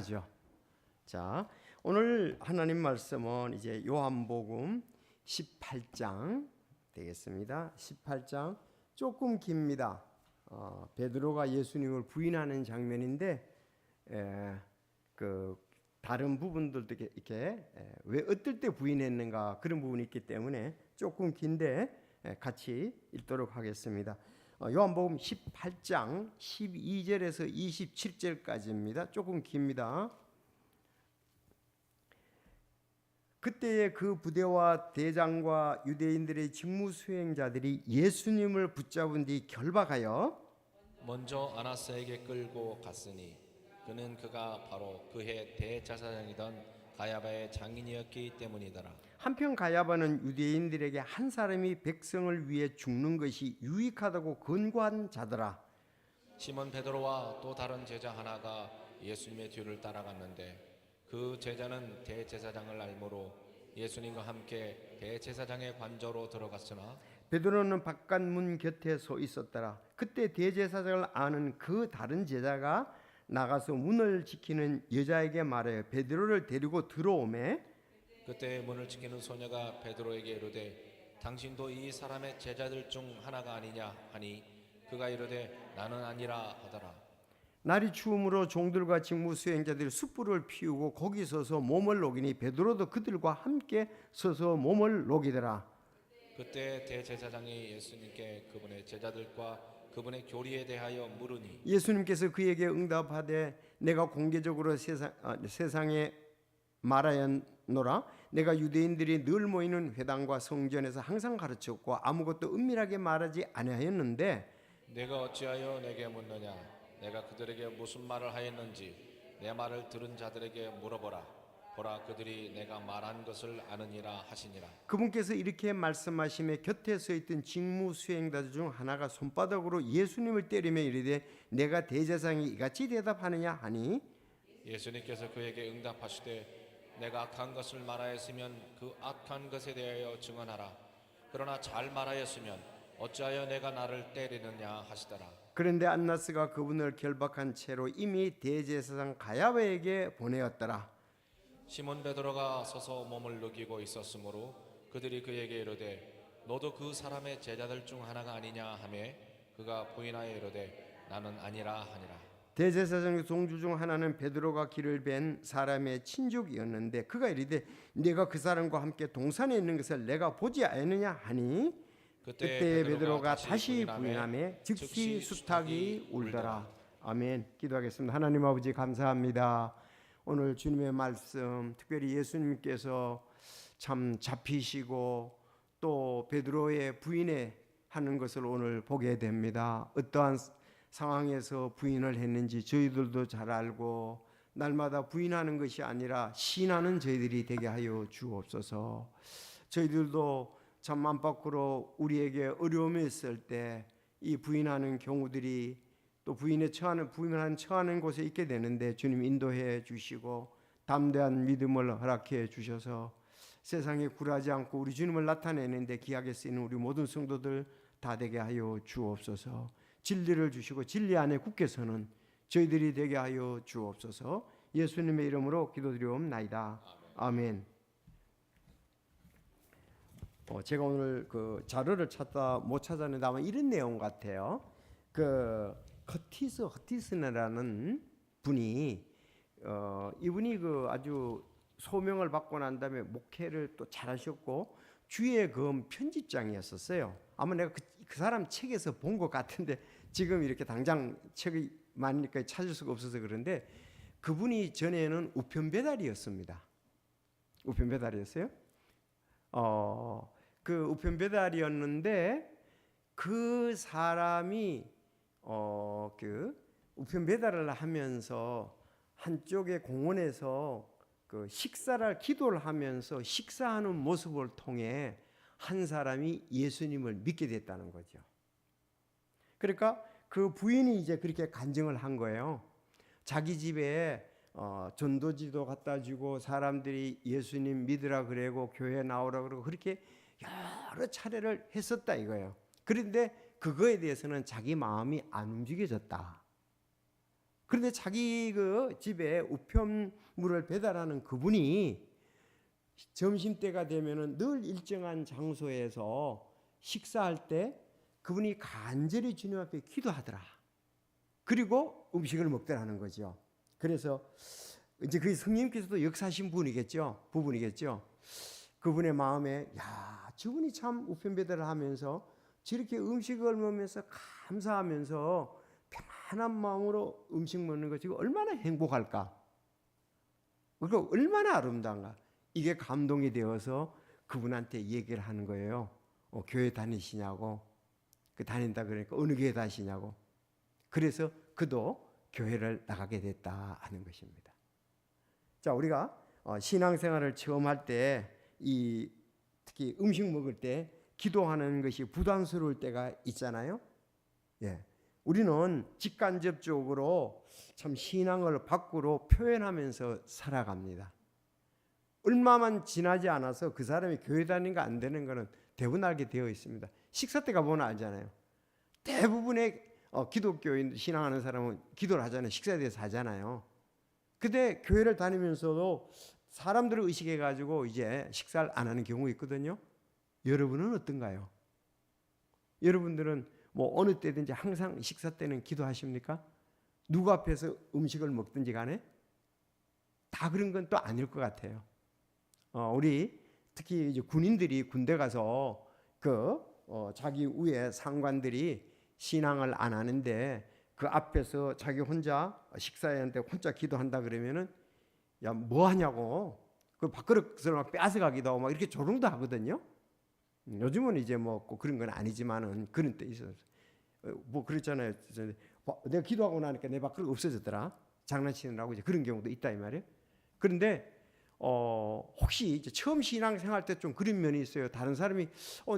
죠. 자, 오늘 하나님 말씀은 이제 요한복음 18장 되겠습니다. 18장 조금 깁니다. 베드로가 예수님을 부인하는 장면인데 그 다른 부분들도 이렇게 왜 어떨 때 부인했는가 그런 부분이 있기 때문에 조금 긴데 같이 읽도록 하겠습니다. 요한복음 18장 12절에서 27절까지입니다. 조금 깁니다. 그때에 그 부대와 대장과 유대인들의 직무 수행자들이 예수님을 붙잡은 뒤 결박하여 먼저 아나스에게 끌고 갔으니 그는 그가 바로 그해 대제사장이던 가야바의 장인이었기 때문이더라. 한편 가야바는 유대인들에게 한 사람이 백성을 위해 죽는 것이 유익하다고 권고한 자더라. 시몬 베드로와 또 다른 제자 하나가 예수님의 뒤를 따라갔는데 그 제자는 대제사장을 알므로 예수님과 함께 대제사장의 관저로 들어갔으나 베드로는 바깥문 곁에 서 있었더라. 그때 대제사장을 아는 그 다른 제자가 나가서 문을 지키는 여자에게 말하여 베드로를 데리고 들어오매 그때 문을 지키는 소녀가 베드로에게 이르되 당신도 이 사람의 제자들 중 하나가 아니냐 하니 그가 이르되 나는 아니라 하더라. 날이 추우므로 종들과 직무 수행자들이 숯불을 피우고 거기 서서 몸을 녹이니 베드로도 그들과 함께 서서 몸을 녹이더라. 그때 대제사장이 예수님께 그분의 제자들과 그분의 교리에 대하여 물으니 예수님께서 그에게 응답하되 내가 공개적으로 세상에 말하였노라. 내가 유대인들이 늘 모이는 회당과 성전에서 항상 가르쳤고 아무것도 은밀하게 말하지 아니하였는데 내가 어찌하여 내게 묻느냐? 내가 그들에게 무슨 말을 하였는지 내 말을 들은 자들에게 물어보라. 보라, 그들이 내가 말한 것을 아느니라 하시니라. 그분께서 이렇게 말씀하시며 곁에 서 있던 직무 수행자들 중 하나가 손바닥으로 예수님을 때리며 이르되 내가 대제사장이 이같이 대답하느냐 하니 예수님께서 그에게 응답하시되 내가 악한 것을 말하였으면 그 악한 것에 대하여 증언하라. 그러나 잘 말하였으면 어찌하여 내가 나를 때리느냐 하시더라. 그런데 안나스가 그분을 결박한 채로 이미 대제사장 가야바에게 보내었더라. 시몬 베드로가 서서 몸을 녹이고 있었으므로 그들이 그에게 이르되 너도 그 사람의 제자들 중 하나가 아니냐 하매 그가 부인하여 이르되 나는 아니라 하니라. 대제사장의 동주 중 하나는 베드로가 길을 뵌 사람의 친족이었는데 그가 이르되 네가 그 사람과 함께 동산에 있는 것을 내가 보지 않느냐 하니 그때 베드로가 다시 부인하며 즉시 수탉이 울더라. 아멘. 기도하겠습니다. 하나님 아버지 감사합니다. 오늘 주님의 말씀 특별히 예수님께서 참 잡히시고 또 베드로의 부인에 하는 것을 오늘 보게 됩니다. 어떠한 상황에서 부인을 했는지 저희들도 잘 알고 날마다 부인하는 것이 아니라 시인하는 저희들이 되게 하여 주옵소서. 저희들도 참 맘 밖으로 우리에게 어려움이 있을 때 이 부인하는 경우들이 또 부인에 처하는 곳에 있게 되는데 주님 인도해 주시고 담대한 믿음을 허락해 주셔서 세상에 굴하지 않고 우리 주님을 나타내는데 귀하게 쓰이는 우리 모든 성도들 다 되게 하여 주옵소서. 진리를 주시고 진리 안에 굳게 서는 저희들이 되게 하여 주옵소서. 예수님의 이름으로 기도드리옵나이다. 아멘. 제가 오늘 그 자료를 찾다 못 찾았는데 아마 이런 내용 같아요. 그 허티스라는 분이 이분이 그 아주 소명을 받고 난 다음에 목회를 또 잘하셨고 주의 검 편집장이었었어요. 아마 내가 그 사람 책에서 본 것 같은데 지금 이렇게 당장 책이 많으니까 찾을 수가 없어서 그런데 그분이 전에는 우편 배달이었습니다. 우편 배달이었어요. 그 우편 배달이었는데 그 사람이 그 우편 배달을 하면서 한쪽의 공원에서 그 기도를 하면서 식사하는 모습을 통해 한 사람이 예수님을 믿게 됐다는 거죠. 그러니까 그 부인이 이제 그렇게 간증을 한 거예요. 자기 집에 전도지도 갖다 주고 사람들이 예수님 믿으라 그러고 교회 나오라 그러고 그렇게 여러 차례를 했었다 이거예요. 그런데 그거에 대해서는 자기 마음이 안 움직여졌다. 그런데 자기 그 집에 우편물을 배달하는 그분이 점심때가 되면은 늘 일정한 장소에서 식사할 때 그분이 간절히 주님 앞에 기도하더라. 그리고 음식을 먹더라는 거죠. 그래서 이제 그 성령께서도 역사하신 부분이겠죠. 그분의 마음에 야, 저분이 참 우편 배달을 하면서 저렇게 음식을 먹으면서 감사하면서 편안한 마음으로 음식 먹는 것이 얼마나 행복할까? 그리고 얼마나 아름다운가? 이게 감동이 되어서 그분한테 얘기를 하는 거예요. 교회 다니시냐고. 그 다닌다 그러니까 어느 교회 다니시냐고. 그래서 그도 교회를 나가게 됐다 하는 것입니다. 자, 우리가 신앙생활을 처음 할 때 특히 음식 먹을 때 기도하는 것이 부담스러울 때가 있잖아요. 예. 우리는 직간접적으로 참 신앙을 밖으로 표현하면서 살아갑니다. 얼마만 지나지 않아서 그 사람이 교회 다니는 안 되는 거는 대부분 알게 되어 있습니다. 식사 때 가보면 알잖아요. 대부분의 기독교인 신앙하는 사람은 기도를 하잖아요. 식사에 대해서 하잖아요. 근데 교회를 다니면서도 사람들을 의식해가지고 이제 식사를 안 하는 경우가 있거든요. 여러분은 어떤가요? 여러분들은 뭐 어느 때든지 항상 식사 때는 기도하십니까? 누구 앞에서 음식을 먹든지 간에 다 그런 건 또 아닐 것 같아요. 우리 특히 이제 군인들이 군대 가서 자기 위에 상관들이 신앙을 안 하는데 그 앞에서 자기 혼자 식사하는데 혼자 기도한다 그러면은 야, 뭐 하냐고 그 밥그릇을 막 뺏어가기도 하고 막 이렇게 조롱도 하거든요. 요즘은 이제 뭐 꼭 그런 건 아니지만은 그런 때 있어요. 뭐 그랬잖아요. 내가 기도하고 나니까 내 밥그릇 없어졌더라. 장난치느라고 이제 그런 경우도 있다 이 말이에요. 그런데 혹시 이제 처음 신앙생활 때 좀 그런 면이 있어요. 다른 사람이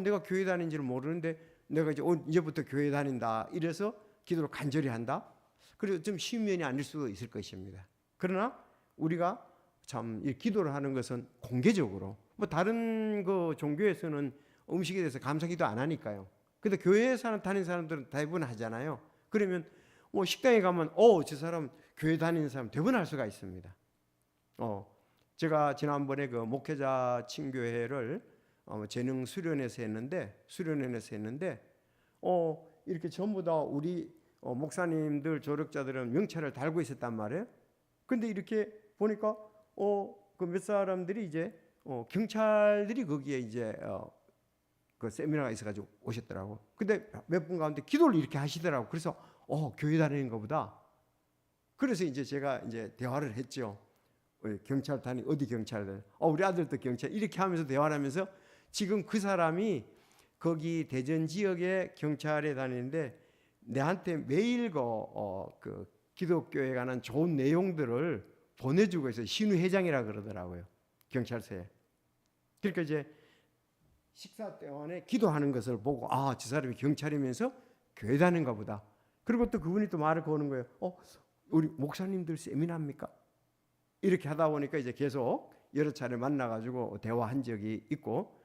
내가 교회 다닌지를 모르는데 내가 이제부터 교회 다닌다 이래서 기도를 간절히 한다. 그래서 좀 쉬운 면이 아닐 수도 있을 것입니다. 그러나 우리가 참 이 기도를 하는 것은 공개적으로 뭐 다른 그 종교에서는 음식에 대해서 감사기도 안 하니까요. 근데 교회에 다니는 사람들은 대부분 하잖아요. 그러면 뭐 식당에 가면 저 사람 교회 다니는 사람 대부분 할 수가 있습니다. 제가 지난번에 그 목회자 친교회를 재능 수련회에서 했는데 이렇게 전부 다 우리 목사님들 조력자들은 명찰을 달고 있었단 말이에요. 근데 이렇게 보니까 그 몇 사람들이 이제 경찰들이 거기에 이제 그 세미나가 있어가지고 오셨더라고. 근데 몇 분 가운데 기도를 이렇게 하시더라고. 그래서 교회 다니는가 보다. 그래서 이제 제가 이제 대화를 했죠. 경찰 다니 어디 경찰들? 우리 아들도 경찰 이렇게 하면서 대화를 하면서 지금 그 사람이 거기 대전 지역의 경찰에 다니는데 내한테 매일 그 기독교에 관한 좋은 내용들을 보내주고 있어요. 신우회장이라 그러더라고요. 경찰서에. 그러니까 이제 식사 때만에 기도하는 것을 보고 저 사람이 경찰이면서 교회 다니는가 보다. 그리고 또 그분이 또 말을 거는 거예요. 우리 목사님들 세미나입니까? 이렇게 하다 보니까 이제 계속 여러 차례 만나가지고 대화한 적이 있고,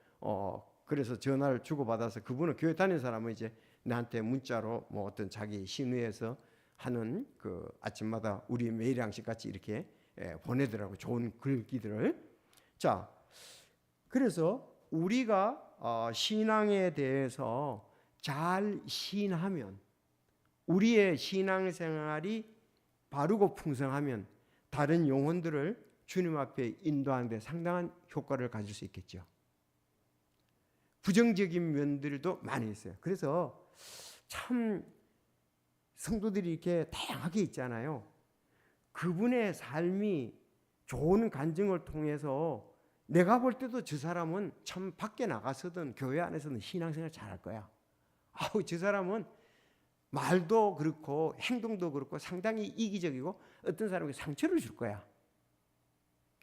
그래서 전화를 주고받아서 그분은 교회 다니는 사람은 이제 나한테 문자로 뭐 어떤 자기 신우에서 하는 그 아침마다 우리 매일 양식 같이 이렇게 보내더라고 좋은 글귀들을. 자, 그래서 우리가 신앙에 대해서 잘 시인하면 우리의 신앙생활이 바르고 풍성하면 다른 영혼들을 주님 앞에 인도하는 데 상당한 효과를 가질 수 있겠죠. 부정적인 면들도 많이 있어요. 그래서 참 성도들이 이렇게 다양하게 있잖아요. 그분의 삶이 좋은 간증을 통해서 내가 볼 때도 저 사람은 참 밖에 나가서든 교회 안에서는 신앙생활 잘할 거야. 저 사람은 말도 그렇고 행동도 그렇고 상당히 이기적이고 어떤 사람에게 상처를 줄 거야.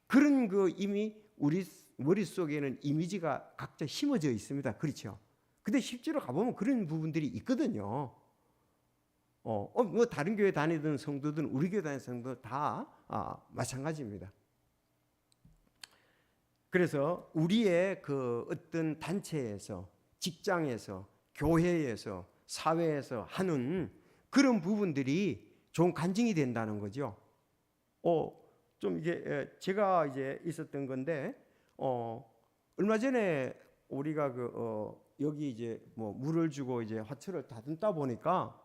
그런 이미 우리 머릿속에는 이미지가 각자 심어져 있습니다. 그렇죠? 근데 실제로 가보면 그런 부분들이 있거든요. 뭐 다른 교회 다니던 성도든 우리 교회 다니는 성도 다 마찬가지입니다. 그래서 우리의 그 어떤 단체에서, 직장에서, 교회에서, 사회에서 하는 그런 부분들이 좋은 간증이 된다는 거죠. 좀 이게 제가 이제 있었던 건데 얼마 전에 우리가 여기 이제 뭐 물을 주고 이제 화초를 다듬다 보니까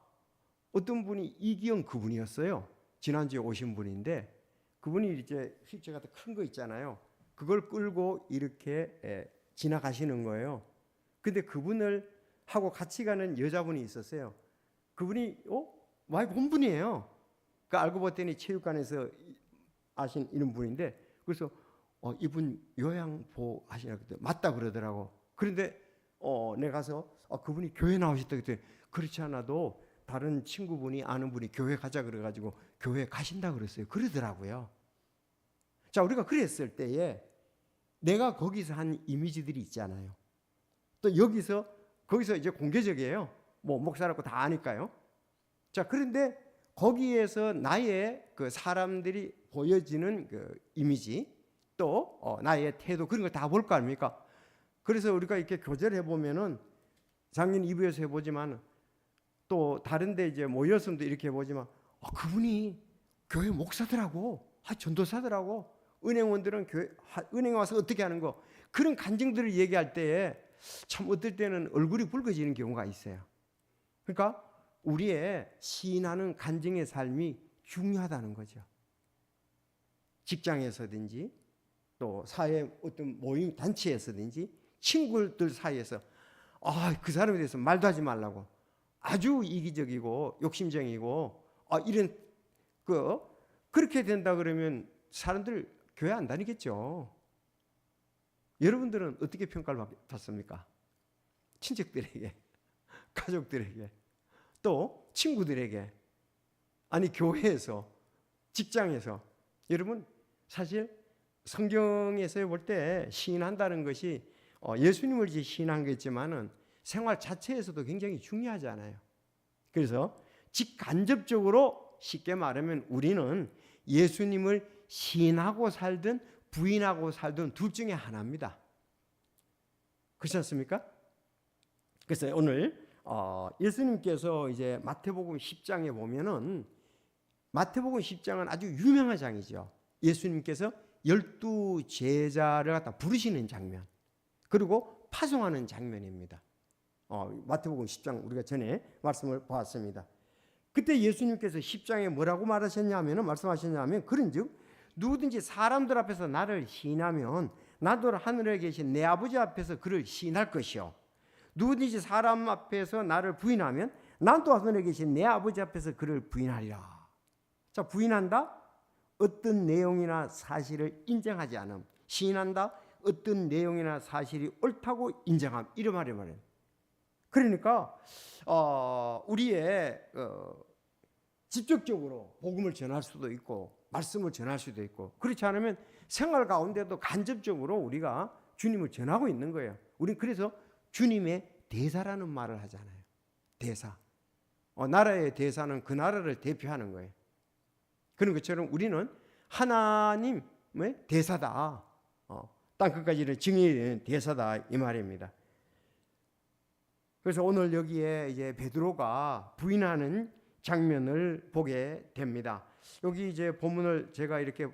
어떤 분이 이기영 그분이었어요. 지난주에 오신 분인데 그분이 이제 휠체어 같은 큰 거 있잖아요. 그걸 끌고 이렇게 지나가시는 거예요. 근데 그분을 하고 같이 가는 여자분이 있었어요. 그분이 많이 본 분이에요. 그 알고 봤더니 체육관에서 아신 이런 분인데 그래서 이분 요양보 하시나 그때 맞다 그러더라고. 그런데 내가 가서 그분이 교회 나오셨다 그랬더니 그렇지 않아도 다른 친구분이 아는 분이 교회 가자 그래가지고 교회 가신다 그랬어요. 그러더라고요. 자, 우리가 그랬을 때에 내가 거기서 한 이미지들이 있잖아요. 또 거기서 이제 공개적이에요. 뭐 목사라고 다 아니까요. 자, 그런데 거기에서 나의 그 사람들이 보여지는 그 이미지 또 나의 태도 그런 걸 다 볼 거 아닙니까? 그래서 우리가 이렇게 교제를 해보면은 작년 2부에서 해보지만 또 다른데 이제 모였음도 이렇게 해보지만 그분이 교회 목사더라고, 전도사더라고, 은행원들은 은행에 와서 어떻게 하는 거 그런 간증들을 얘기할 때에 참 어떨 때는 얼굴이 붉어지는 경우가 있어요. 그러니까 우리의 시인하는 간증의 삶이 중요하다는 거죠. 직장에서든지 또 사회 어떤 모임 단체에서든지 친구들 사이에서 그 사람에 대해서 말도 하지 말라고 아주 이기적이고 욕심쟁이고 이런 그렇게 된다 그러면 사람들 교회 안 다니겠죠. 여러분들은 어떻게 평가를 받습니까? 친척들에게, 가족들에게, 또 친구들에게, 아니 교회에서, 직장에서. 여러분 사실 성경에서 볼 때 시인한다는 것이 예수님을 시인한 거겠지만은 생활 자체에서도 굉장히 중요하잖아요. 그래서 직간접적으로 쉽게 말하면 우리는 예수님을 시인하고 살든 부인하고 살든 둘 중에 하나입니다. 그렇지 않습니까? 그래서 오늘 예수님께서 이제 마태복음 10장에 보면은 마태복음 10장은 아주 유명한 장이죠. 예수님께서 12 제자를 갖다 부르시는 장면 그리고 파송하는 장면입니다. 마태복음 10장 우리가 전에 말씀을 보았습니다. 그때 예수님께서 10장에 뭐라고 말씀하셨냐면 그런즉 누구든지 사람들 앞에서 나를 시인하면 나도 하늘에 계신 내 아버지 앞에서 그를 시인할 것이요 누구든지 사람 앞에서 나를 부인하면 나도 하늘에 계신 내 아버지 앞에서 그를 부인하리라. 자, 부인한다? 어떤 내용이나 사실을 인정하지 않음. 시인한다? 어떤 내용이나 사실이 옳다고 인정함. 이런 말이에요. 그러니까 우리의 직접적으로 복음을 전할 수도 있고 말씀을 전할 수도 있고 그렇지 않으면 생활 가운데도 간접적으로 우리가 주님을 전하고 있는 거예요. 우리는 그래서 주님의 대사라는 말을 하잖아요. 대사. 나라의 대사는 그 나라를 대표하는 거예요. 그런 것처럼 우리는 하나님의 대사다. 땅 끝까지를 증인의 대사다 이 말입니다. 그래서 오늘 여기에 이제 베드로가 부인하는 장면을 보게 됩니다. 여기 이제 본문을 제가 이렇게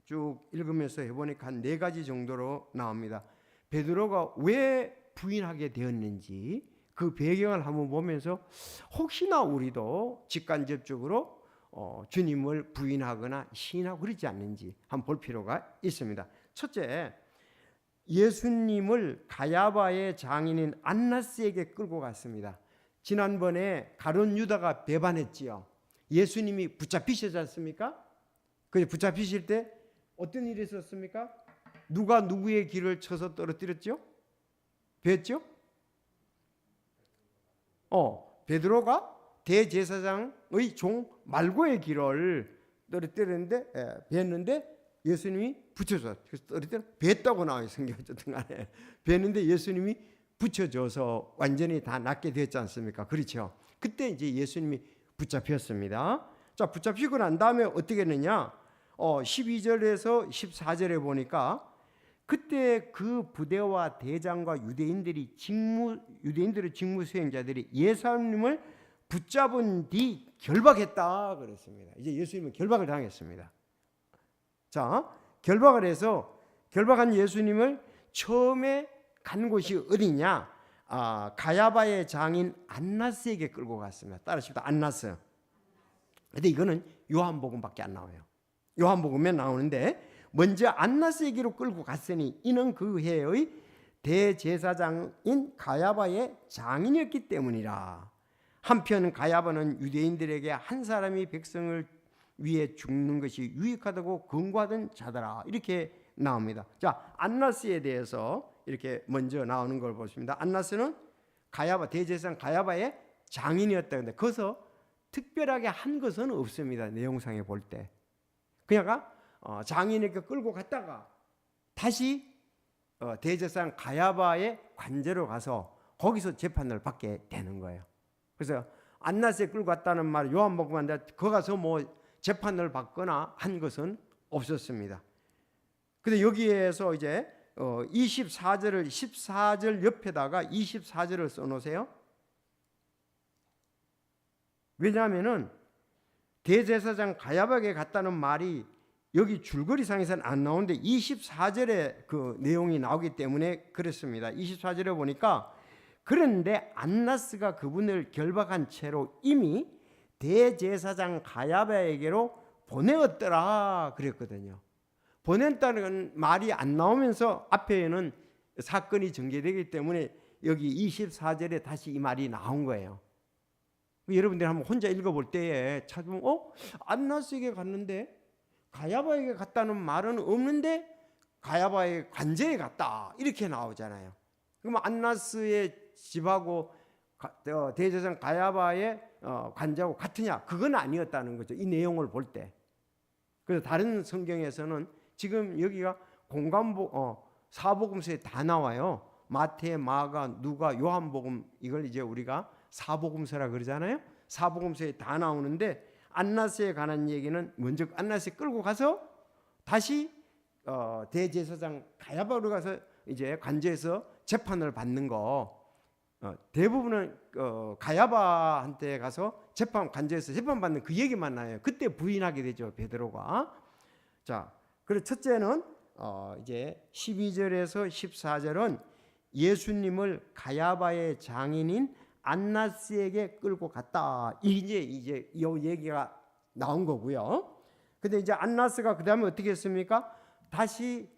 쭉 읽으면서 해보니까 한 4가지 정도로 나옵니다. 베드로가 왜 부인하게 되었는지 그 배경을 한번 보면서 혹시나 우리도 직간접적으로 주님을 부인하거나 시인하고 그러지 않는지 한번 볼 필요가 있습니다. 첫째, 예수님을 가야바의 장인인 안나스에게 끌고 갔습니다. 지난번에 가룟 유다가 배반했지요. 예수님이 붙잡히시지 않습니까? 그 붙잡히실 때 어떤 일이 있었습니까? 누가 누구의 길을 쳐서 떨어뜨렸죠? 뵀죠? 베드로가 대제사장의 종 말고의 길을 떨어뜨렸는데 뵀는데 예수님이 붙여줘. 그래서 떨어뜨려 뵀다고 나와요. 성경 어쨌든 간에 뵀는데 예수님이 붙여줘서 완전히 다 낫게 됐지 않습니까? 그렇죠. 그때 이제 예수님이 붙잡혔습니다. 자, 붙잡히고 난 다음에 어떻게 했느냐? 12절에서 14절에 보니까 그때 그 부대와 대장과 유대인들의 직무 수행자들이 예수님을 붙잡은 뒤 결박했다 그랬습니다. 이제 예수님은 결박을 당했습니다. 자, 결박을 해서 결박한 예수님을 처음에 간 곳이 어디냐? 가야바의 장인 안나스에게 끌고 갔습니다. 따라하십시다. 안나스. 근데 이거는 요한복음밖에 안 나와요. 요한복음에 나오는데 먼저 안나스에게로 끌고 갔으니 이는 그 해의 대제사장인 가야바의 장인이었기 때문이라. 한편 가야바는 유대인들에게 한 사람이 백성을 위해 죽는 것이 유익하다고 권고하던 자더라. 이렇게 나옵니다. 자, 안나스에 대해서 이렇게 먼저 나오는 걸 보십니다. 안나스는 가야바, 대제사장 가야바의 장인이었다. 근데 거기서 특별하게 한 것은 없습니다. 내용상에 볼 때. 그녀가 장인에게 끌고 갔다가 다시 대제사장 가야바의 관제로 가서 거기서 재판을 받게 되는 거예요. 그래서 안나스에 끌고 갔다는 말 요한복음인데 거기 가서 뭐 재판을 받거나 한 것은 없었습니다. 근데 여기에서 이제 24절을 14절 옆에다가 24절을 써놓으세요. 왜냐하면은 대제사장 가야바에게 갔다는 말이 여기 줄거리상에서는 안 나오는데 24절에 그 내용이 나오기 때문에 그렇습니다. 24절에 보니까 그런데 안나스가 그분을 결박한 채로 이미 대제사장 가야바에게로 보내었더라 그랬거든요. 보냈다는 말이 안 나오면서 앞에는 사건이 전개되기 때문에 여기 24절에 다시 이 말이 나온 거예요. 여러분들 한번 혼자 읽어볼 때에 찾으면 안나스에게 갔는데 가야바에게 갔다는 말은 없는데 가야바의 관제에 갔다 이렇게 나오잖아요. 그러면 안나스의 집하고 대제사장 가야바의 관제하고 같으냐? 그건 아니었다는 거죠. 이 내용을 볼 때. 그래서 다른 성경에서는 지금 여기가 사복음서에 다 나와요. 마태, 마가, 누가, 요한복음 이걸 이제 우리가 사복음서라 그러잖아요. 사복음서에 다 나오는데 안나스에 관한 얘기는 먼저 안나스에 끌고 가서 다시 대제사장 가야바로 가서 이제 관제에서 재판을 받는 거 대부분은 가야바한테 가서 관제에서 재판 받는 그 얘기만 나요. 그때 부인하게 되죠 베드로가. 자, 그리고 첫째는 이제 12절에서 14절은 예수님을 가야바의 장인인 안나스에게 끌고 갔다. 이제 이 얘기가 나온 거고요. 근데 이제 안나스가 그 다음에 어떻게 했습니까? 다시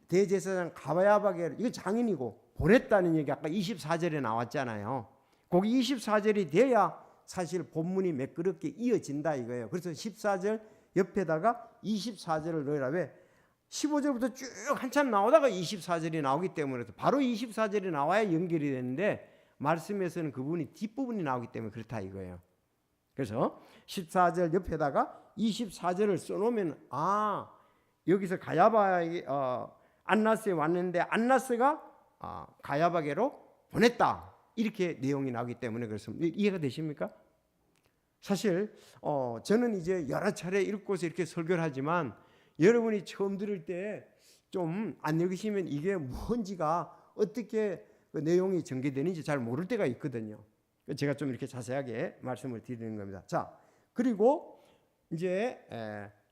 대제사장 가야바에게 이거 장인이고 보냈다는 얘기 아까 24절에 나왔잖아요. 거기 24절이 돼야 사실 본문이 매끄럽게 이어진다 이거예요. 그래서 14절 옆에다가 24절을 넣으라. 왜? 15절부터 쭉 한참 나오다가 24절이 나오기 때문에 바로 24절이 나와야 연결이 되는데 말씀에서는 그 부분이 뒷부분이 나오기 때문에 그렇다 이거예요. 그래서 14절 옆에다가 24절을 써놓으면 여기서 가야바에게 안나스에 왔는데 안나스가 가야바에게로 보냈다 이렇게 내용이 나오기 때문에 그렇습니다. 이해가 되십니까? 사실 저는 이제 여러 차례 읽고서 이렇게 설교를 하지만 여러분이 처음 들을 때 좀 안 읽으시면 이게 뭔지가 어떻게 그 내용이 전개되는지 잘 모를 때가 있거든요. 제가 좀 이렇게 자세하게 말씀을 드리는 겁니다. 자, 그리고 이제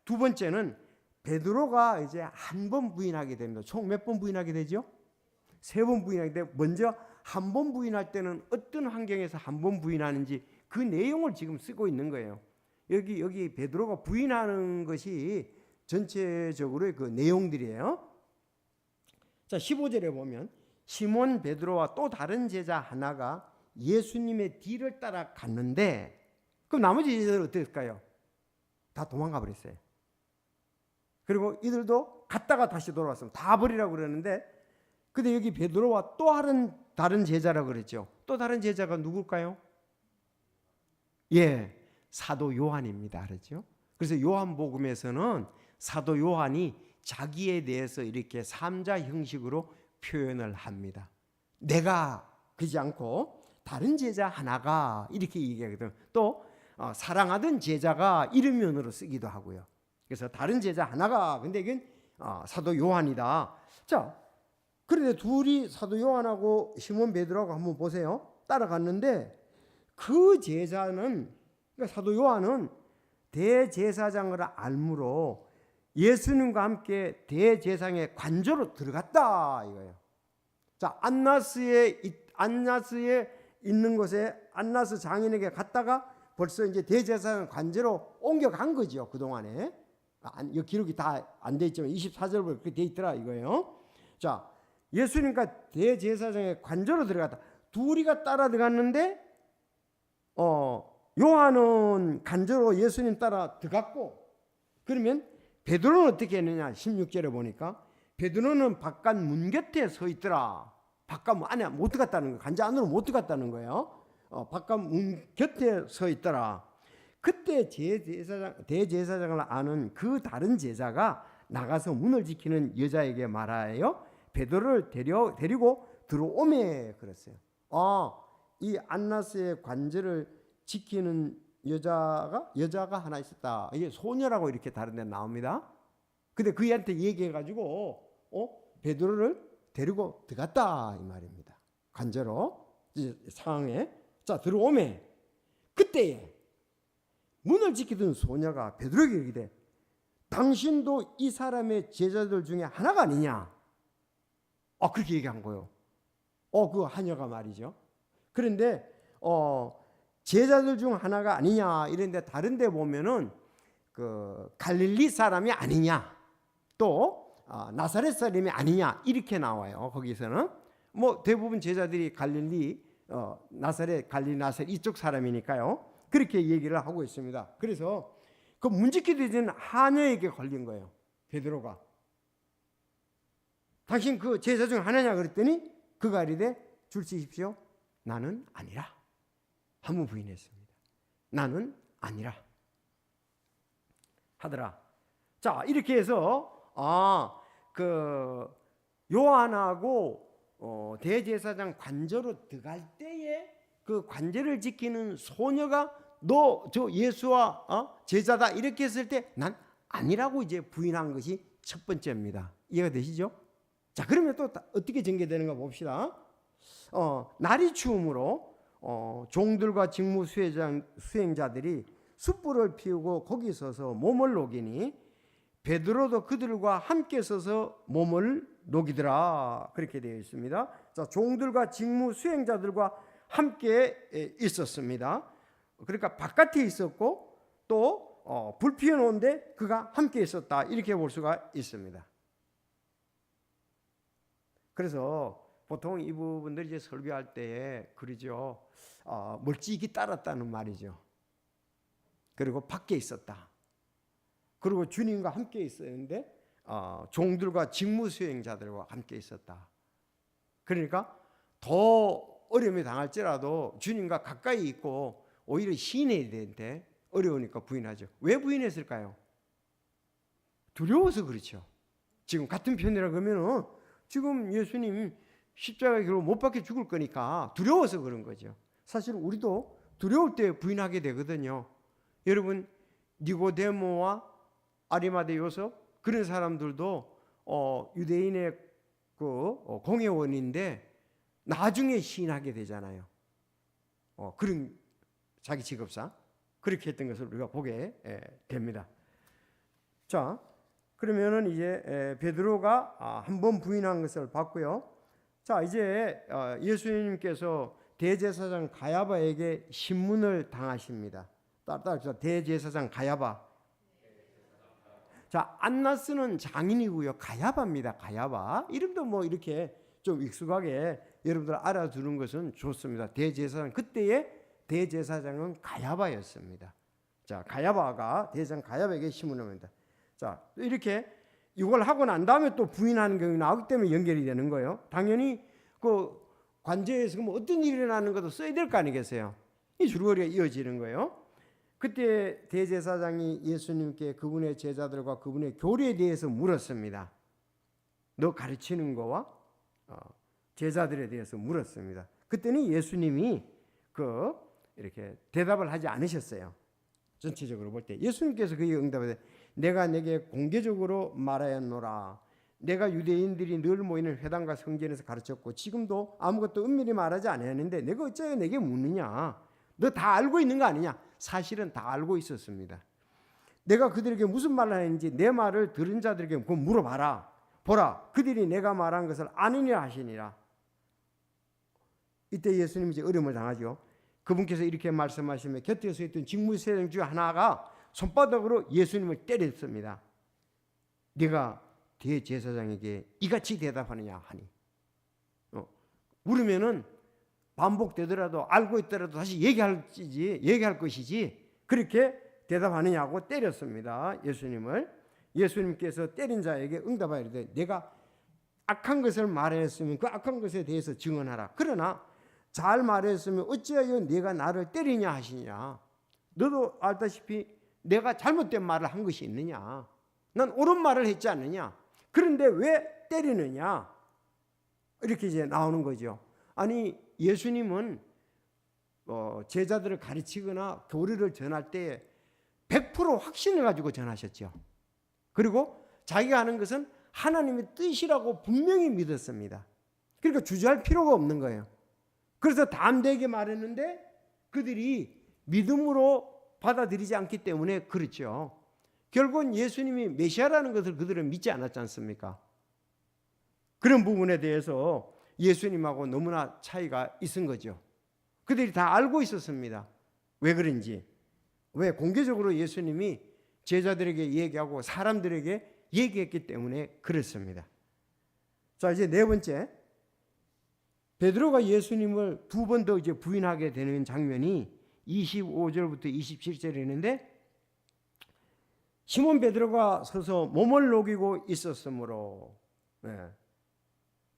두 번째는 베드로가 이제 한 번 부인하게 됩니다. 총 몇 번 부인하게 되죠? 3번 부인하게 되고 먼저 한 번 부인할 때는 어떤 환경에서 한 번 부인하는지 그 내용을 지금 쓰고 있는 거예요. 여기 베드로가 부인하는 것이 전체적으로의 그 내용들이에요. 자, 15절에 보면 시몬 베드로와 또 다른 제자 하나가 예수님의 뒤를 따라 갔는데 그럼 나머지 제자들은 어땠을까요? 다 도망가 버렸어요. 그리고 이들도 갔다가 다시 돌아왔습니다. 다 버리라고 그러는데 근데 여기 베드로와 또 다른 제자라고 그랬죠. 또 다른 제자가 누굴까요? 예, 사도 요한입니다. 그렇죠? 그래서 요한복음에서는 사도 요한이 자기에 대해서 이렇게 3자 형식으로 표현을 합니다. 내가 그러지 않고 다른 제자 하나가 이렇게 얘기하거든요. 또 사랑하던 제자가 이름면으로 쓰기도 하고요. 그래서 다른 제자 하나가 근데 이건 사도 요한이다. 자, 그런데 둘이 사도 요한하고 시몬 베드로하고 한번 보세요. 따라갔는데 그 제자는, 그러니까 사도 요한은 대제사장을 알므로 예수님과 함께 대제사장의 관저로 들어갔다 이거예요. 자, 안나스에 있는 곳에 안나스 장인에게 갔다가 벌써 이제 대제사장 관저로 옮겨간 거죠. 그동안에. 이 기록이 다 안 돼 있지만 24절부터 그렇게 돼 있더라 이거예요. 자, 예수님과 대제사장의 관저로 들어갔다. 둘이가 따라 들어갔는데 요한은 관저로 예수님 따라 들어갔고, 그러면 베드로는 어떻게 했느냐? 16절에 보니까 베드로는 바깥 문 곁에 서 있더라. 바깥 문 안에 못 들어갔다는 거예요. 관저 안으로 못 들어갔다는 거예요. 바깥 문 곁에 서 있더라. 그때 대제사장을 아는 그 다른 제자가 나가서 문을 지키는 여자에게 말하여 베드로를 데리고 들어오매 그랬어요. 이 안나스의 관저를 지키는 여자가 하나 있었다. 이게 소녀라고 이렇게 다른 데 나옵니다. 근데 그애한테 얘기해가지고 베드로를 데리고 들어갔다 이 말입니다. 관저로 상황에. 자, 들어오매 그때에 문을 지키던 소녀가 베드로에게 이르되 당신도 이 사람의 제자들 중에 하나가 아니냐? 그렇게 얘기한 거예요. 그 하녀가 말이죠. 그런데 제자들 중 하나가 아니냐 이런데 다른 데 보면은 그 갈릴리 사람이 아니냐, 또 나사렛 사람이 아니냐 이렇게 나와요. 거기서는 뭐 대부분 제자들이 갈릴리 나사렛 이쪽 사람이니까요. 그렇게 얘기를 하고 있습니다. 그래서 그 문지키되는 하녀에게 걸린 거예요. 베드로가 당신 그 제자 중 하나냐 그랬더니 그가 이르되 줄지십시오. 나는 아니라. 한번 부인했습니다. 나는 아니라 하더라. 자, 이렇게 해서 그 요한하고 대제사장 관저로 들어갈 때에 그 관저를 지키는 소녀가 너 저 예수와 제자다 이렇게 했을 때 난 아니라고 이제 부인한 것이 첫 번째입니다. 이해가 되시죠? 자, 그러면 또 어떻게 전개되는가 봅시다. 날이 추우므로 종들과 직무 수행자들이 숯불을 피우고 거기 서서 몸을 녹이니 베드로도 그들과 함께 서서 몸을 녹이더라. 그렇게 되어 있습니다. 자, 종들과 직무 수행자들과 함께 있었습니다. 그러니까 바깥에 있었고 또 불 피워놓은데 그가 함께 있었다. 이렇게 볼 수가 있습니다. 그래서 보통 이 부분들 이제 설교할 때에 그러죠. 멀찍이 따랐다는 말이죠. 그리고 밖에 있었다. 그리고 주님과 함께 있었는데 종들과 직무 수행자들과 함께 있었다. 그러니까 더 어려움에 당할지라도 주님과 가까이 있고 오히려 시인해야 되는데 어려우니까 부인하죠. 왜 부인했을까요? 두려워서 그렇죠. 지금 같은 편이라 그러면은 지금 예수님 십자가에 못 박혀 죽을 거니까 두려워서 그런 거죠. 사실 우리도 두려울 때 부인하게 되거든요. 여러분 니고데모와 아리마대 요셉 그런 사람들도 유대인의 그 공회원인데 나중에 시인하게 되잖아요. 그런 자기 직업상 그렇게 했던 것을 우리가 보게 됩니다. 자, 그러면은 이제 베드로가 한 번 부인한 것을 봤고요. 자, 이제 예수님께서 대제사장 가야바에게 신문을 당하십니다. 따라서 대제사장 가야바. 자, 안나스는 장인이고요. 가야바입니다. 가야바. 이름도 뭐 이렇게 좀 익숙하게 여러분들 알아두는 것은 좋습니다. 대제사장, 그때의 대제사장은 가야바였습니다. 자, 가야바가 대제사장 가야바에게 신문을 합니다. 자, 이렇게 이걸 하고 난 다음에 또 부인하는 경우가 나오기 때문에 연결이 되는 거예요. 당연히 그 관저에서 그럼 어떤 일이 일어나는 것도 써야 될 거 아니겠어요? 이 줄거리가 이어지는 거예요. 그때 대제사장이 예수님께 그분의 제자들과 그분의 교리에 대해서 물었습니다. 너 가르치는 거와 제자들에 대해서 물었습니다. 그때는 예수님이 이렇게 대답을 하지 않으셨어요. 전체적으로 볼 때 예수님께서 그에 응답하되 내가 내게 공개적으로 말하였노라. 내가 유대인들이 늘 모이는 회당과 성전에서 가르쳤고 지금도 아무것도 은밀히 말하지 아니하는데 내가 어찌하여 내게 묻느냐. 너 다 알고 있는 거 아니냐? 사실은 다 알고 있었습니다. 내가 그들에게 무슨 말을 했는지 내 말을 들은 자들에게 그거 물어봐라. 보라, 그들이 내가 말한 것을 아느니라 하시니라. 이때 예수님이 이제 어려움을 당하죠. 그분께서 이렇게 말씀하시며 곁에 서 있던 직무수행 중 하나가 손바닥으로 예수님을 때렸습니다. 네가 대제사장에게 이같이 대답하느냐 하니. 물으면은 반복되더라도 알고 있더라도 다시 얘기할 것이지 그렇게 대답하느냐고 때렸습니다. 예수님께서 때린 자에게 응답하여 이르되 내가 악한 것을 말했으면 그 악한 것에 대해서 증언하라. 그러나 잘 말했으면 어찌하여 네가 나를 때리냐 하시냐. 너도 알다시피 내가 잘못된 말을 한 것이 있느냐. 난 옳은 말을 했지 않느냐. 그런데 왜 때리느냐. 이렇게 이제 나오는 거죠. 아니 예수님은 제자들을 가르치거나 교리를 전할 때 100% 확신을 가지고 전하셨죠. 그리고 자기가 하는 것은 하나님의 뜻이라고 분명히 믿었습니다. 그러니까 주저할 필요가 없는 거예요. 그래서 담대하게 말했는데 그들이 믿음으로 받아들이지 않기 때문에 그렇죠. 결국은 예수님이 메시아라는 것을 그들은 믿지 않았지 않습니까? 그런 부분에 대해서 예수님하고 너무나 차이가 있은 거죠. 그들이 다 알고 있었습니다. 왜 그런지. 왜? 공개적으로 예수님이 제자들에게 얘기하고 사람들에게 얘기했기 때문에 그렇습니다. 자, 이제 네 번째. 베드로가 예수님을 두 번 더 이제 부인하게 되는 장면이 25절부터 27절에 있는데 시몬 베드로가 서서 몸을 녹이고 있었으므로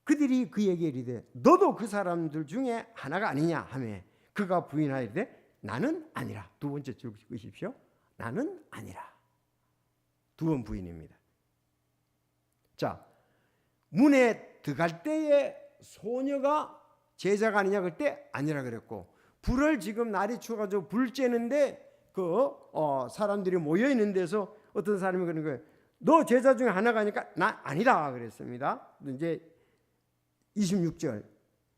그들이 그에게 이르되 너도 그 사람들 중에 하나가 아니냐 하며 그가 부인하이되 나는 아니라. 두 번째 줄 보십시오. 나는 아니라. 두 번 부인입니다. 자, 문에 들어갈 때에 소녀가 제자가 아니냐 그럴 때 아니라 그랬고 불을 지금 날이 추워가지고 불 쬐는데 사람들이 모여 있는 데서 어떤 사람이 그런 거예요. 너 제자 중에 하나가 아니까 나 아니다 그랬습니다. 이제 26절.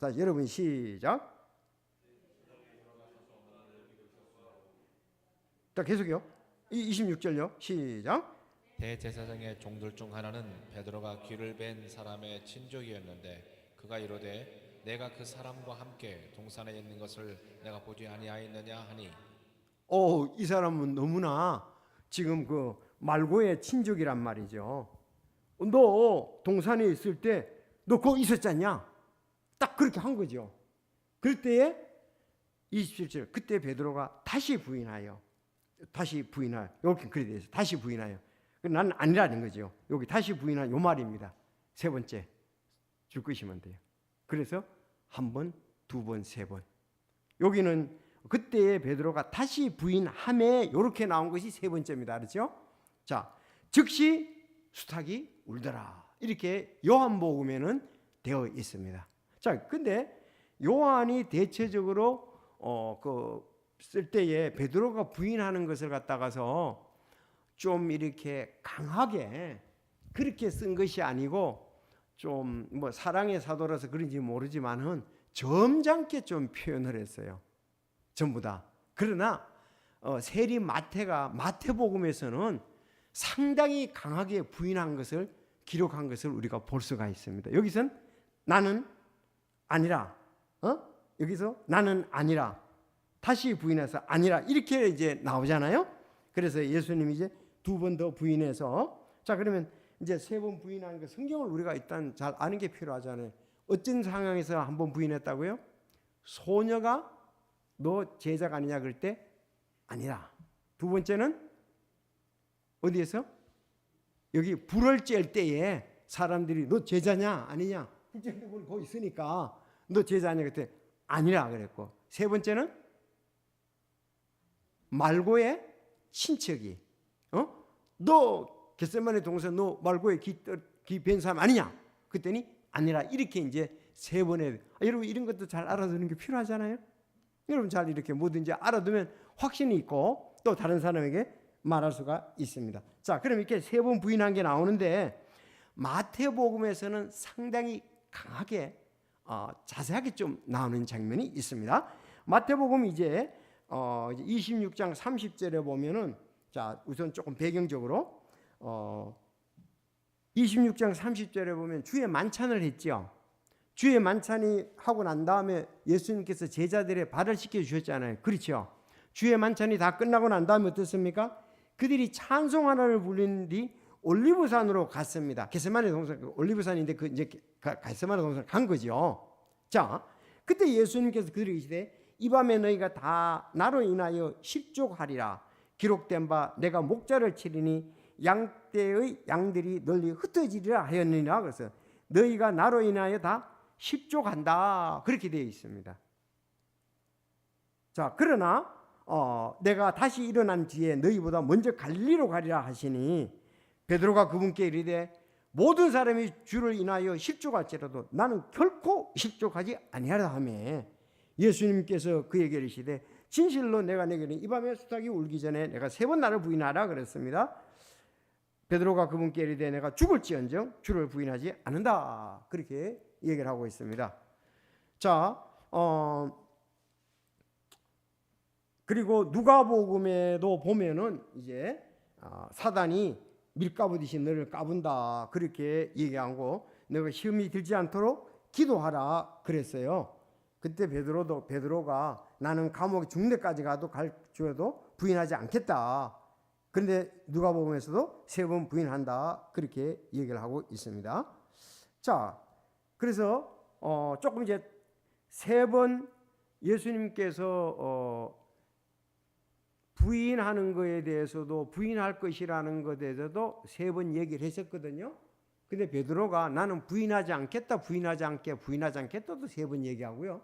자, 여러분 시작. 자, 계속요. 26절요. 시작. 대제사장의 종들 중 하나는 베드로가 귀를 벤 사람의 친족이었는데 그가 이르되 내가 그 사람과 함께 동산에 있는 것을 내가 보지 아니하였느냐 하니. 이 사람은 너무나 지금 그 말고의 친족이란 말이죠. 너 동산에 있을 때 너 거기 있었잖냐? 딱 그렇게 한 거죠. 그럴 때에 27절 그때 베드로가 다시 부인하여 이렇게 그래 돼서 다시 부인하여. 나는 아니라는 거죠. 여기 다시 부인한 요 말입니다. 세 번째 줄 것이면 돼요. 그래서 한 번, 두 번, 세 번. 여기는 그때의 베드로가 다시 부인함에 이렇게 나온 것이 세 번째입니다. 그렇죠? 자, 즉시 수탉이 울더라. 이렇게 요한복음에는 되어 있습니다. 자, 근데 요한이 대체적으로 쓸 때에 베드로가 부인하는 것을 갖다가서 좀 이렇게 강하게 그렇게 쓴 것이 아니고 좀 뭐 사랑의 사도라서 그런지 모르지만은 점잖게 좀 표현을 했어요. 전부 다. 그러나 세리 마태복음에서는 상당히 강하게 부인한 것을 기록한 것을 우리가 볼 수가 있습니다. 여기선 나는 아니라, 여기서 나는 아니라, 다시 부인해서 아니라 이렇게 이제 나오잖아요. 그래서 예수님이 이제 두 번 더 부인해서 자 그러면 이제 세 번 부인하는 거 성경을 우리가 일단 잘 아는 게 필요하잖아요. 어떤 상황에서 한 번 부인했다고요? 소녀가 너 제자가 아니냐 그럴 때 아니라. 두 번째는 어디에서? 여기 불을 쬐을 때에 사람들이 너 제자냐 아니냐 불 거기 있으니까 너 제자 아니냐 그때 아니라 그랬고 세 번째는 말고의 친척이 너 겟세마네 동산 너 말고의 기 벤 사람 아니냐 그랬더니 아니라 이렇게 이제 세 번에 여러분 이런 것도 잘 알아두는 게 필요하잖아요. 여러분 잘 이렇게 뭐든지 알아두면 확신이 있고 또 다른 사람에게 말할 수가 있습니다. 자, 그럼 이렇게 세 번 부인한 게 나오는데 마태복음에서는 상당히 강하게 자세하게 좀 나오는 장면이 있습니다. 마태복음 이제 이제 26장 30절에 보면은 자 우선 조금 배경적으로 26장 30절에 보면 주의 만찬을 했죠. 주의 만찬이 하고 난 다음에 예수님께서 제자들의 발을 씻겨 주셨잖아요. 그렇죠? 주의 만찬이 다 끝나고 난 다음에 어떻습니까? 그들이 찬송 하나를 부른 뒤 올리브산으로 갔습니다. 겟세마네 동산 올리브산인데 그 이제 겟세마네 동산 간 거죠. 자, 그때 예수님께서 그들에게 이르시되 이 밤에 너희가 다 나로 인하여 십족하리라. 기록된 바 내가 목자를 치리니 양떼의 양들이 널리 흩어지리라 하였느니라. 그래서 너희가 나로 인하여 다 십족한다. 그렇게 되어 있습니다. 자, 그러나 내가 다시 일어난 뒤에 너희보다 먼저 갈릴리로 가리라 하시니 베드로가 그분께 이르되 모든 사람이 주를 인하여 십족할지라도 나는 결코 십족하지 아니하라 하며 예수님께서 그에게 이르시되 진실로 내가 내게 이 밤에 수탉이 울기 전에 내가 3번 나를 부인하라 그랬습니다. 베드로가 그분께 이르되 내가 죽을지언정 주를 부인하지 않는다. 그렇게 얘기를 하고 있습니다. 자, 그리고 누가복음에도 보면은 이제 사단이 밀가부듯이 너를 까분다 그렇게 얘기하고 너가 시험이 들지 않도록 기도하라 그랬어요. 그때 베드로가 나는 감옥 중대까지 가도 갈지라도 부인하지 않겠다. 그런데 누가복음에서도 3번 부인한다 그렇게 얘기를 하고 있습니다. 자, 그래서 조금 이제 3번 예수님께서 부인하는 것에 대해서도 부인할 것이라는 것에 대해서도 3번 얘기를 했었거든요. 근데 베드로가 나는 부인하지 않겠다, 부인하지 않겠다도 3번 얘기하고요.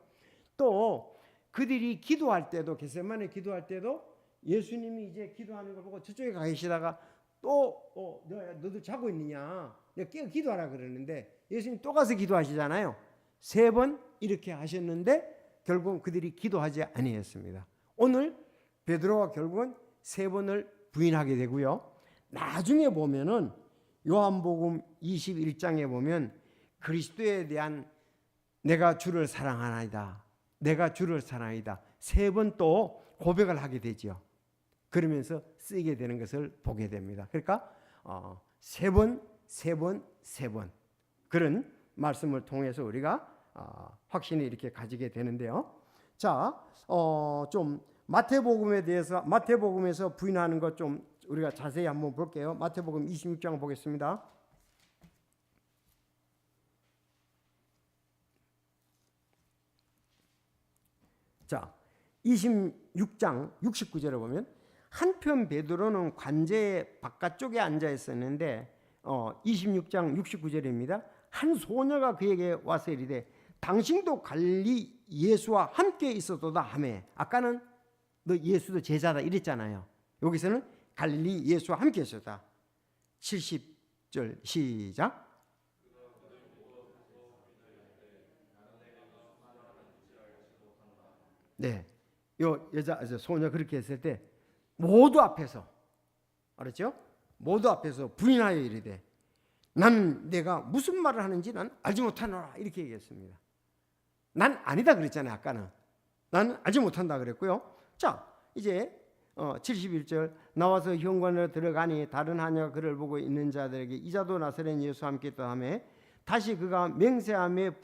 또 그들이 기도할 때도 겟세마네 기도할 때도 예수님이 이제 기도하는 걸 보고 저쪽에 가 계시다가 또 너도 자고 있느냐? 내가 깨어 기도하라 그러는데 예수님 또 가서 기도하시잖아요. 3번 이렇게 하셨는데 결국 그들이 기도하지 아니했습니다. 오늘 베드로가 결국은 3번을 부인하게 되고요. 나중에 보면은 요한복음 21장에 보면 그리스도에 대한 내가 주를 사랑하나이다. 내가 주를 사랑하나이다. 3번 또 고백을 하게 되죠. 그러면서 쓰이게 되는 것을 보게 됩니다. 그러니까 3번 그런 말씀을 통해서 우리가 확신을 이렇게 가지게 되는데요. 자, 좀 마태복음에서 부인하는 것 좀 우리가 자세히 한번 볼게요. 마태복음 26장 보겠습니다. 자, 26장 69절에 보면 한편 베드로는 관제 바깥쪽에 앉아 있었는데 26장 69절입니다. 한 소녀가 그에게 와서 이르되 당신도 갈릴리 예수와 함께 있었도다 하며 아까는 너 예수도 제자다 이랬잖아요. 여기서는 갈릴리 예수와 함께 있었다. 70절 시작. 네, 요 여자 소녀 그렇게 했을 때 모두 앞에서 알았죠? 모두 앞에서 부인하여 이르되 난 내가 무슨 말을 하는지 난 알지 못하노라 이렇게 얘기했습니다. 난 아니다 그랬잖아요. 아까는 난 알지 못한다 그랬고요. 자, 이제 71절 나와서 현관으로 들어가니 다른 하녀가 그를 보고 있는 자들에게 이자도 나사렛 예수와 함께 있다 하며 다시 그가 맹세하며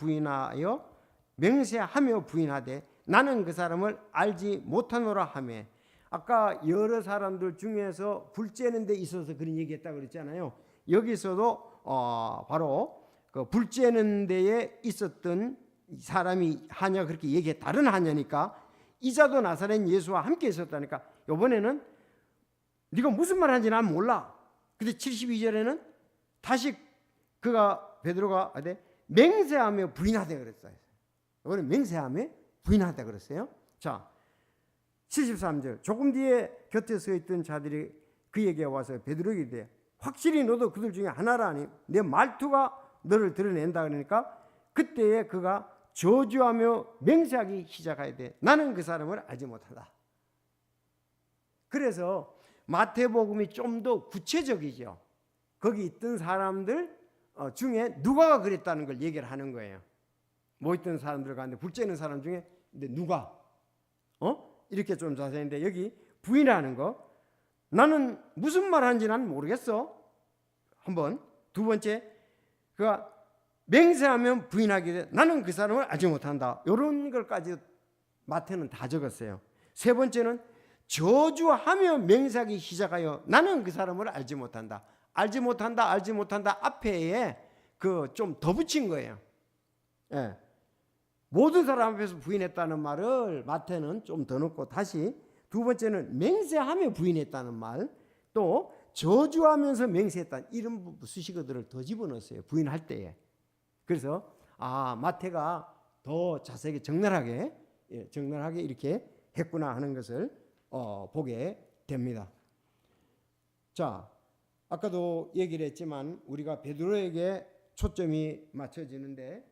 부인하되 나는 그 사람을 알지 못하노라 하며 아까 여러 사람들 중에서 불째는 데 있어서 그런 얘기했다고 그랬잖아요. 여기서도 바로 그 불째는 데에 있었던 사람이 하녀 그렇게 얘기해 다른 하녀니까 이자도 나사렛 예수와 함께 있었다니까 이번에는 네가 무슨 말 하는지 난 몰라. 근데 72절에는 다시 베드로가 맹세하며 부인하되 그랬어요. 이번엔 맹세하며 부인하다 그랬어요. 자, 73절 조금 뒤에 곁에 서 있던 자들이 그에게 와서 베드로에게 이르되 확실히 너도 그들 중에 하나라니 내 말투가 너를 드러낸다 그러니까 그때에 그가 저주하며 맹세하기 시작하야 돼. 나는 그 사람을 알지 못하다. 그래서 마태복음이 좀 더 구체적이죠. 거기 있던 사람들 중에 누가가 그랬다는 걸 얘기를 하는 거예요. 뭐 있던 사람들 가운데 불째 있는 사람 중에 누가 이렇게 좀 자세한데 여기 부인하는 거 나는 무슨 말 하는지 난 모르겠어. 한번 두 번째 그가 맹세하면 부인하게 돼. 나는 그 사람을 알지 못한다. 이런 걸까지 마태는 다 적었어요. 세 번째는 저주하며 맹세하기 시작하여 나는 그 사람을 알지 못한다. 알지 못한다, 알지 못한다 앞에 그 좀 더 붙인 거예요. 예. 모든 사람 앞에서 부인했다는 말을 마태는 좀 더 넣고 다시 두 번째는 맹세하며 부인했다는 말, 또 저주하면서 맹세했다 이런 수식어들을 더 집어넣었어요. 부인할 때에. 그래서 마태가 더 자세하게 적나라하게 이렇게 했구나 하는 것을 보게 됩니다. 자, 아까도 얘기를 했지만 우리가 베드로에게 초점이 맞춰지는데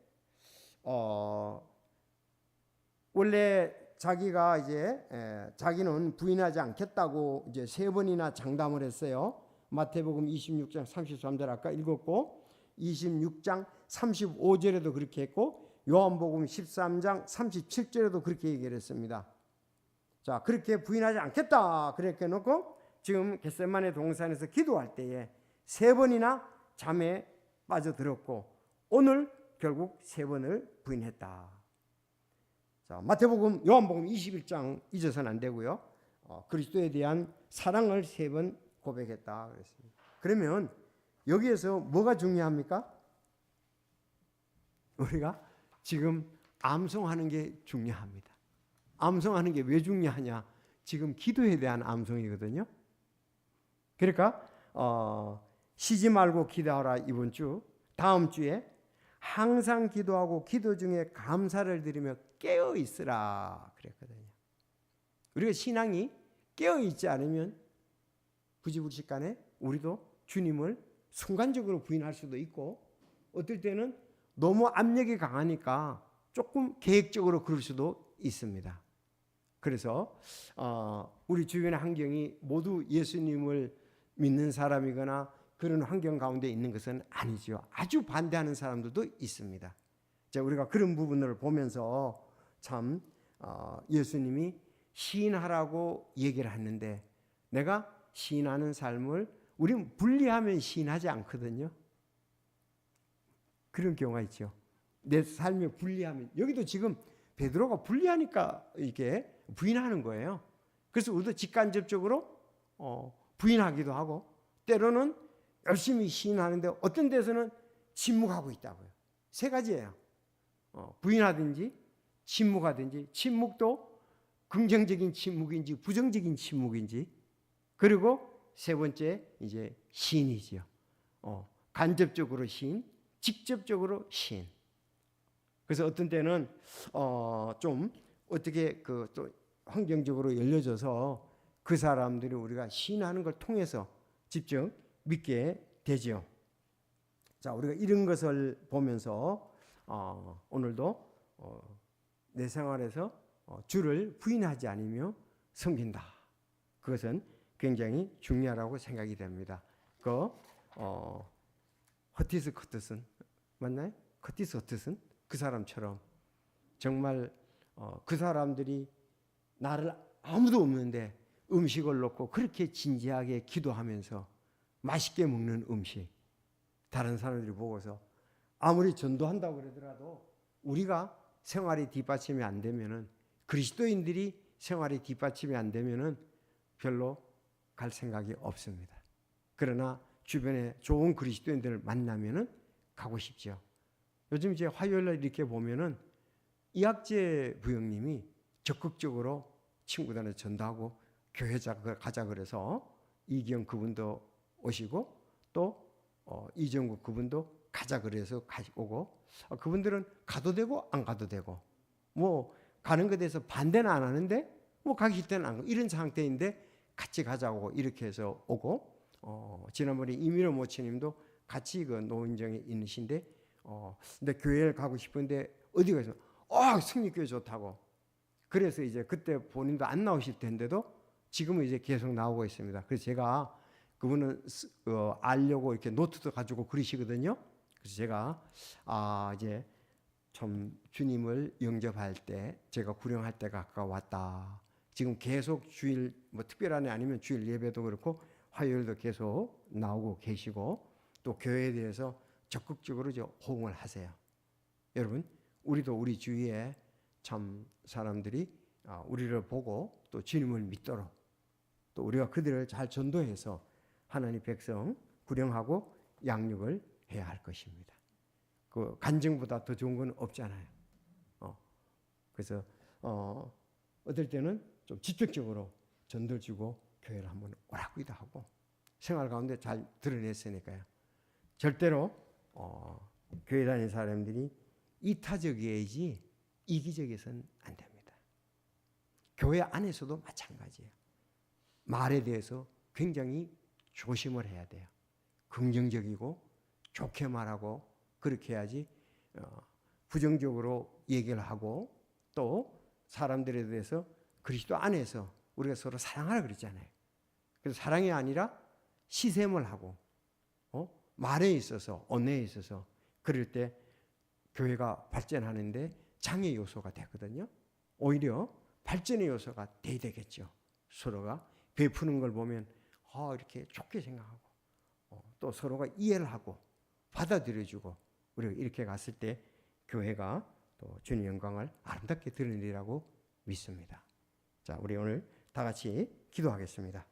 원래 자기가 이제 자기는 부인하지 않겠다고 이제 3번이나 장담을 했어요. 마태복음 26장 33절 아까 읽었고 26장 35절에도 그렇게 했고 요한복음 13장 37절에도 그렇게 얘기를 했습니다. 자, 그렇게 부인하지 않겠다 그렇게 놓고 지금 겟세마네 동산에서 기도할 때에 3번이나 잠에 빠져들었고 오늘 결국 3번을 부인했다. 자, 마태복음, 요한복음 21장 잊어서는 안 되고요. 그리스도에 대한 사랑을 3번 고백했다 그랬습니다. 그러면 여기에서 뭐가 중요합니까? 우리가 지금 암송하는 게 중요합니다. 암송하는 게 왜 중요하냐? 지금 기도에 대한 암송이거든요. 그러니까 쉬지 말고 기도하라 이번 주, 다음 주에 항상 기도하고 기도 중에 감사를 드리며 깨어 있으라 그랬거든요. 우리가 신앙이 깨어 있지 않으면 부지불식간에 우리도 주님을 순간적으로 부인할 수도 있고 어떨 때는 너무 압력이 강하니까 조금 계획적으로 그럴 수도 있습니다. 그래서 우리 주변의 환경이 모두 예수님을 믿는 사람이거나 그런 환경 가운데 있는 것은 아니죠. 아주 반대하는 사람들도 있습니다. 자, 우리가 그런 부분을 보면서 참 예수님이 시인하라고 얘기를 하는데 내가 시인하는 삶을 우리는 분리하면 시인하지 않거든요. 그런 경우가 있죠. 내 삶을 분리하면 여기도 지금 베드로가 분리하니까 이게 부인하는 거예요. 그래서 우리도 직간접적으로 부인하기도 하고 때로는 열심히 시인하는데 어떤 데서는 침묵하고 있다고요. 3가지예요. 부인하든지 침묵하든지 침묵도 긍정적인 침묵인지 부정적인 침묵인지 그리고 3번째 이제 시인이지요. 간접적으로 시인, 직접적으로 시인. 그래서 어떤 때는 좀 어떻게 그 또 환경적으로 열려져서 그 사람들이 우리가 시인하는 걸 통해서 직접 믿게 되죠. 자, 우리가 이런 것을 보면서 오늘도 내 생활에서 주를 부인하지 않으며 섬긴다. 그것은 굉장히 중요하다고 생각이 됩니다. 허티스 커트슨 맞나요? 커티스 커트슨 그 사람처럼 정말 그 사람들이 나를 아무도 없는데 음식을 놓고 그렇게 진지하게 기도하면서 맛있게 먹는 음식 다른 사람들이 보고서 아무리 전도한다고 그러더라도 우리가 생활이 뒷받침이 안 되면은 그리스도인들이 생활이 뒷받침이 안 되면은 별로 갈 생각이 없습니다. 그러나 주변에 좋은 그리스도인들을 만나면은 가고 싶죠. 요즘 이제 화요일날 이렇게 보면은 이학재 부형님이 적극적으로 친구들한테 전도하고 교회 가자 그래서 이기영 그분도 오시고 또 이정국 그분도 가자 그래서 오고 그분들은 가도 되고 안 가도 되고 뭐 가는 것에 대해서 반대는 안 하는데 뭐 가기 싫을 때는 안 가고 이런 상태인데 같이 가자고 이렇게 해서 오고 지난번에 이민호 모치님도 같이 그 노인정에 있으신데 근데 교회를 가고 싶은데 어디 가서 승리교회 좋다고 그래서 이제 그때 본인도 안 나오실 텐데도 지금은 이제 계속 나오고 있습니다. 그래서 제가 그분은 알려고 이렇게 노트도 가지고 그러시거든요. 그래서 제가 이제 참 주님을 영접할 때 제가 구령할 때가 가까웠다. 지금 계속 주일 뭐 특별한 애 아니면 주일 예배도 그렇고 화요일도 계속 나오고 계시고 또 교회에 대해서 적극적으로 호응을 하세요. 여러분, 우리도 우리 주위에 참 사람들이 우리를 보고 또 주님을 믿도록 또 우리가 그들을 잘 전도해서 하나님 백성 구령하고 양육을 해야 할 것입니다. 그 간증보다 더 좋은 건 없잖아요. 그래서 어떨 때는 좀 직접적으로 전도를 주고 교회를 한번 오라고도 하고 생활 가운데 잘 드러냈으니까요. 절대로 교회 다니는 사람들이 이타적이어야지 이기적이어서는 안 됩니다. 교회 안에서도 마찬가지예요. 말에 대해서 굉장히 조심을 해야 돼요. 긍정적이고 좋게 말하고 그렇게 해야지 부정적으로 얘기를 하고 또 사람들에 대해서 그리스도 안에서 우리가 서로 사랑하라 그랬잖아요. 그래서 사랑이 아니라 시샘을 하고 말에 있어서 언어에 있어서 그럴 때 교회가 발전하는데 장애 요소가 되거든요. 오히려 발전의 요소가 돼야 되겠죠. 서로가 베푸는 걸 보면 이렇게 좋게 생각하고 또 서로가 이해를 하고 받아들여주고 우리가 이렇게 갔을 때 교회가 또 주님 영광을 아름답게 드러내리라고 믿습니다. 자, 우리 오늘 다 같이 기도하겠습니다.